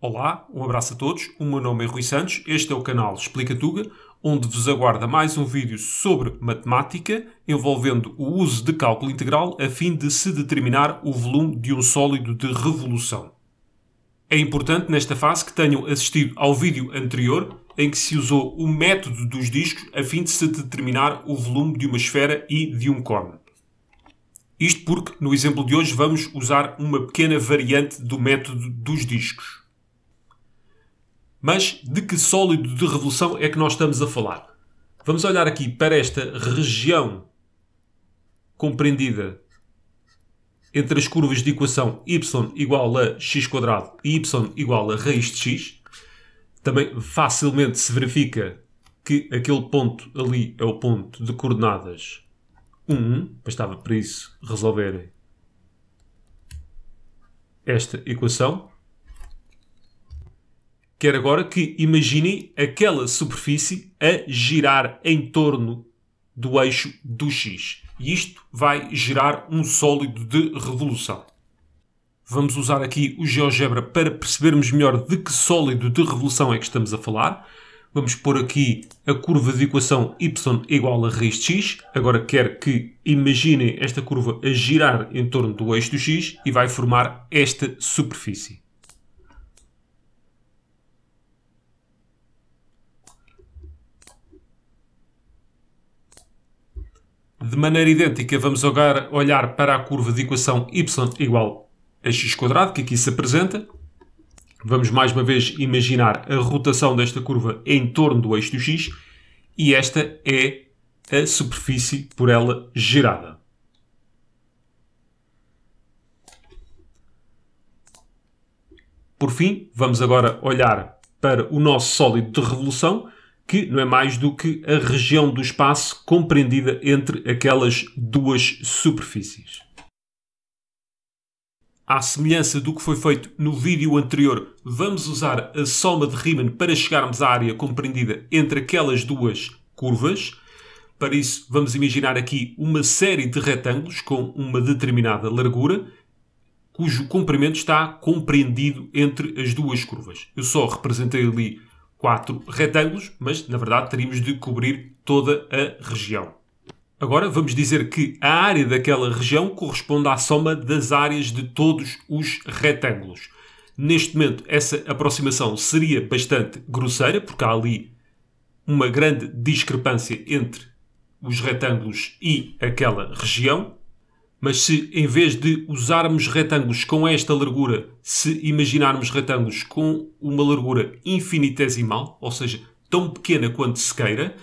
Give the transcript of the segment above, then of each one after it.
Olá, um abraço a todos, o meu nome é Rui Santos, este é o canal Explica Tuga, onde vos aguarda mais um vídeo sobre matemática envolvendo o uso de cálculo integral a fim de se determinar o volume de um sólido de revolução. É importante nesta fase que tenham assistido ao vídeo anterior em que se usou o método dos discos a fim de se determinar o volume de uma esfera e de um cone. Isto porque, no exemplo de hoje, vamos usar uma pequena variante do método dos discos. Mas de que sólido de revolução é que nós estamos a falar? Vamos olhar aqui para esta região compreendida entre as curvas de equação y igual a x² e y igual a raiz de x. Também facilmente se verifica que aquele ponto ali é o ponto de coordenadas 1. Bastava para isso resolverem esta equação. Quero agora que imaginem aquela superfície a girar em torno do eixo do x. E isto vai gerar um sólido de revolução. Vamos usar aqui o GeoGebra para percebermos melhor de que sólido de revolução é que estamos a falar. Vamos pôr aqui a curva de equação y igual a raiz de x. Agora quero que imaginem esta curva a girar em torno do eixo do x e vai formar esta superfície. De maneira idêntica, vamos agora olhar para a curva de equação y igual a x², que aqui se apresenta. Vamos mais uma vez imaginar a rotação desta curva em torno do eixo do x e esta é a superfície por ela girada. Por fim, vamos agora olhar para o nosso sólido de revolução, que não é mais do que a região do espaço compreendida entre aquelas duas superfícies. À semelhança do que foi feito no vídeo anterior, vamos usar a soma de Riemann para chegarmos à área compreendida entre aquelas duas curvas. Para isso, vamos imaginar aqui uma série de retângulos com uma determinada largura, cujo comprimento está compreendido entre as duas curvas. Eu só representei ali 4 retângulos, mas na verdade teríamos de cobrir toda a região. Agora vamos dizer que a área daquela região corresponde à soma das áreas de todos os retângulos. Neste momento essa aproximação seria bastante grosseira, porque há ali uma grande discrepância entre os retângulos e aquela região. Mas se em vez de usarmos retângulos com esta largura, se imaginarmos retângulos com uma largura infinitesimal, ou seja, tão pequena quanto se queira,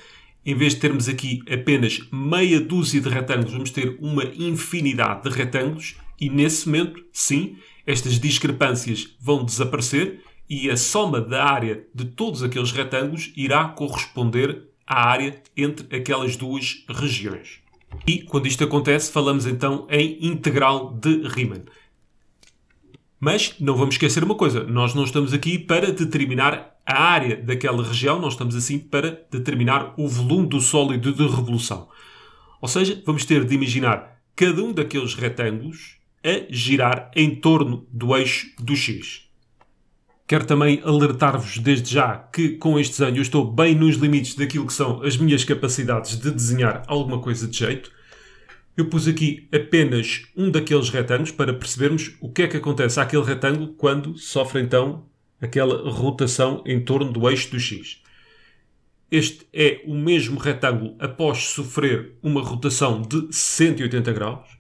em vez de termos aqui apenas meia dúzia de retângulos, vamos ter uma infinidade de retângulos e nesse momento, sim, estas discrepâncias vão desaparecer e a soma da área de todos aqueles retângulos irá corresponder à área entre aquelas duas regiões. E, quando isto acontece, falamos então em integral de Riemann. Mas não vamos esquecer uma coisa, nós não estamos aqui para determinar a área daquela região, nós estamos assim para determinar o volume do sólido de revolução. Ou seja, vamos ter de imaginar cada um daqueles retângulos a girar em torno do eixo do x. Quero também alertar-vos desde já que com este desenho eu estou bem nos limites daquilo que são as minhas capacidades de desenhar alguma coisa de jeito. Eu pus aqui apenas um daqueles retângulos para percebermos o que é que acontece àquele retângulo quando sofre então aquela rotação em torno do eixo do x. Este é o mesmo retângulo após sofrer uma rotação de 180 graus.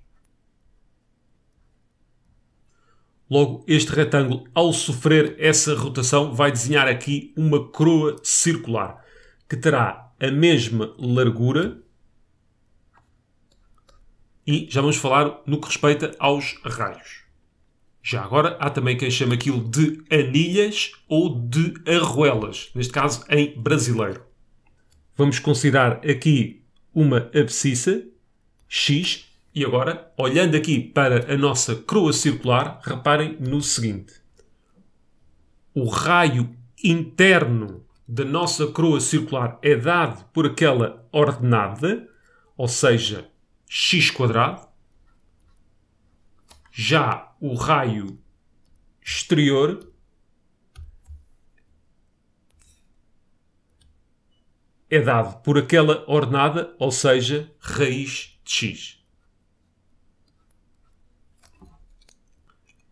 Logo, este retângulo, ao sofrer essa rotação, vai desenhar aqui uma coroa circular, que terá a mesma largura e já vamos falar no que respeita aos raios. Já agora, há também quem chama aquilo de anilhas ou de arruelas, neste caso em brasileiro. Vamos considerar aqui uma abscissa, x. E agora, olhando aqui para a nossa coroa circular, reparem no seguinte. O raio interno da nossa coroa circular é dado por aquela ordenada, ou seja, x². Já o raio exterior é dado por aquela ordenada, ou seja, raiz de x.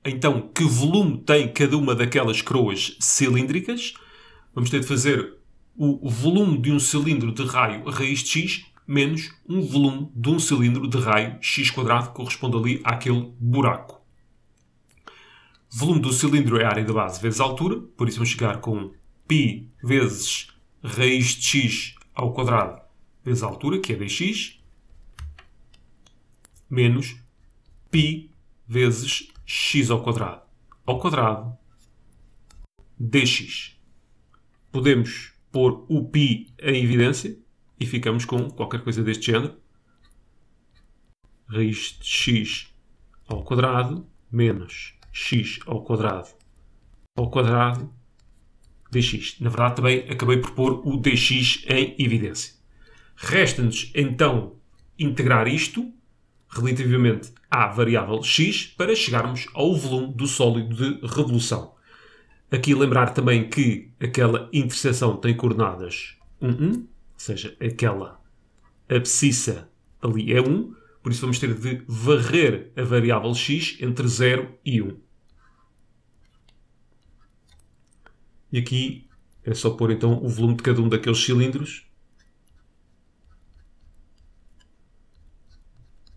Então, que volume tem cada uma daquelas coroas cilíndricas? Vamos ter de fazer o volume de um cilindro de raio raiz de x menos um volume de um cilindro de raio x², que corresponde ali àquele buraco. O volume do cilindro é a área da base vezes a altura, por isso vamos chegar com π vezes raiz de x ao quadrado vezes a altura, que é dx, menos π vezes x ao quadrado dx. Podemos pôr o π em evidência e ficamos com qualquer coisa deste género. Raiz de x ao quadrado menos x ao quadrado dx. Na verdade, também acabei por pôr o dx em evidência. Resta-nos, então, integrar isto relativamente à variável x para chegarmos ao volume do sólido de revolução. Aqui lembrar também que aquela interseção tem coordenadas 1, 1, ou seja, aquela abscissa ali é 1, por isso vamos ter de varrer a variável x entre 0 e 1. E aqui é só pôr então o volume de cada um daqueles cilindros.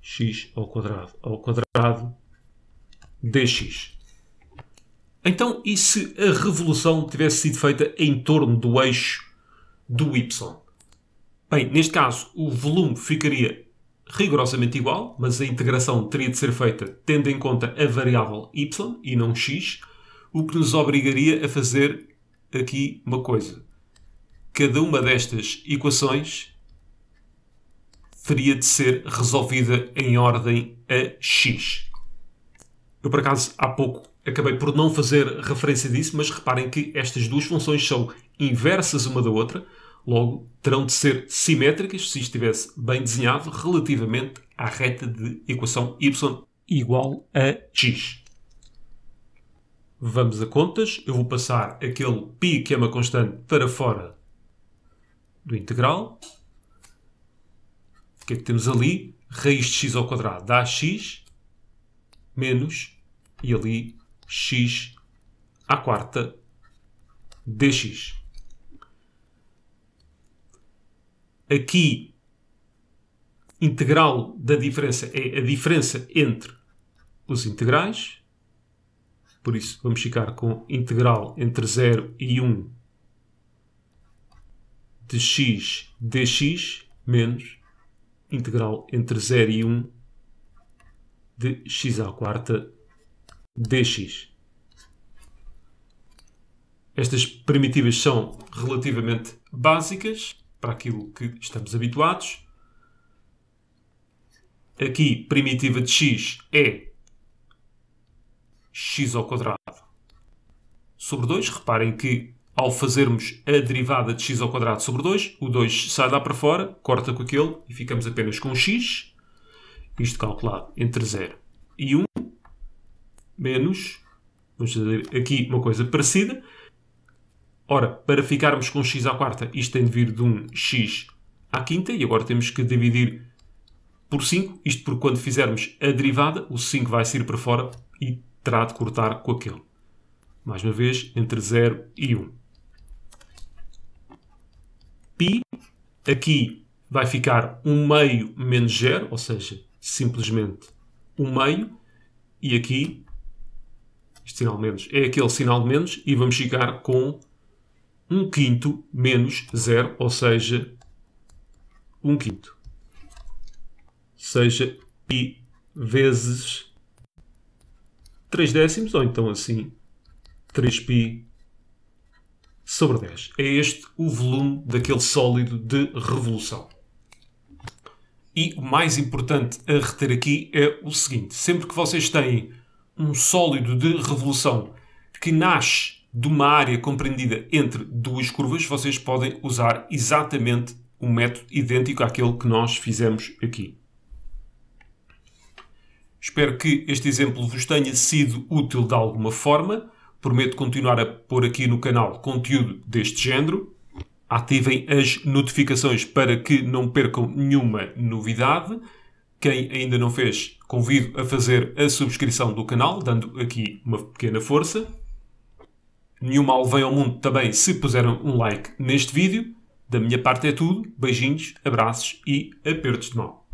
X ao quadrado dx. Então, e se a revolução tivesse sido feita em torno do eixo do y? Bem, neste caso, o volume ficaria rigorosamente igual, mas a integração teria de ser feita tendo em conta a variável y e não x, o que nos obrigaria a fazer aqui uma coisa. Cada uma destas equações teria de ser resolvida em ordem a x. Eu, por acaso, há pouco acabei por não fazer referência disso, mas reparem que estas duas funções são inversas uma da outra, logo terão de ser simétricas, se isto estivesse bem desenhado, relativamente à reta de equação y igual a x. Vamos a contas. Eu vou passar aquele π, que é uma constante, para fora do integral. O que é que temos ali? Raiz de x ao quadrado dá x, menos, e ali, x à quarta dx. Aqui, integral da diferença é a diferença entre os integrais. Por isso, vamos ficar com integral entre 0 e 1 de x dx, menos integral entre 0 e 1 de x à quarta dx. Estas primitivas são relativamente básicas para aquilo que estamos habituados. Aqui, primitiva de x é x ao quadrado sobre 2. Reparem que ao fazermos a derivada de x ao quadrado sobre 2, o 2 sai lá para fora, corta com aquele e ficamos apenas com x. Isto calculado entre 0 e 1, menos, vamos fazer aqui uma coisa parecida. Ora, para ficarmos com x à quarta, isto tem de vir de um x à quinta, e agora temos que dividir por 5, isto porque quando fizermos a derivada, o 5 vai sair para fora e terá de cortar com aquele. Mais uma vez, entre 0 e 1. Π, aqui vai ficar 1 meio menos 0, ou seja, simplesmente 1 meio, e aqui, este sinal menos é aquele sinal de menos, e vamos ficar com 1 quinto menos 0, ou seja, 1 quinto. Seja π vezes 3 décimos, ou então assim, 3π sobre 10. É este o volume daquele sólido de revolução. E o mais importante a reter aqui é o seguinte: sempre que vocês têm um sólido de revolução que nasce de uma área compreendida entre duas curvas, vocês podem usar exatamente um método idêntico àquele que nós fizemos aqui. Espero que este exemplo vos tenha sido útil de alguma forma. Prometo continuar a pôr aqui no canal conteúdo deste género. ativem as notificações para que não percam nenhuma novidade. Quem ainda não fez, convido a fazer a subscrição do canal, dando aqui uma pequena força. Nenhum mal vem ao mundo também se puseram um like neste vídeo. Da minha parte é tudo. Beijinhos, abraços e apertos de mão.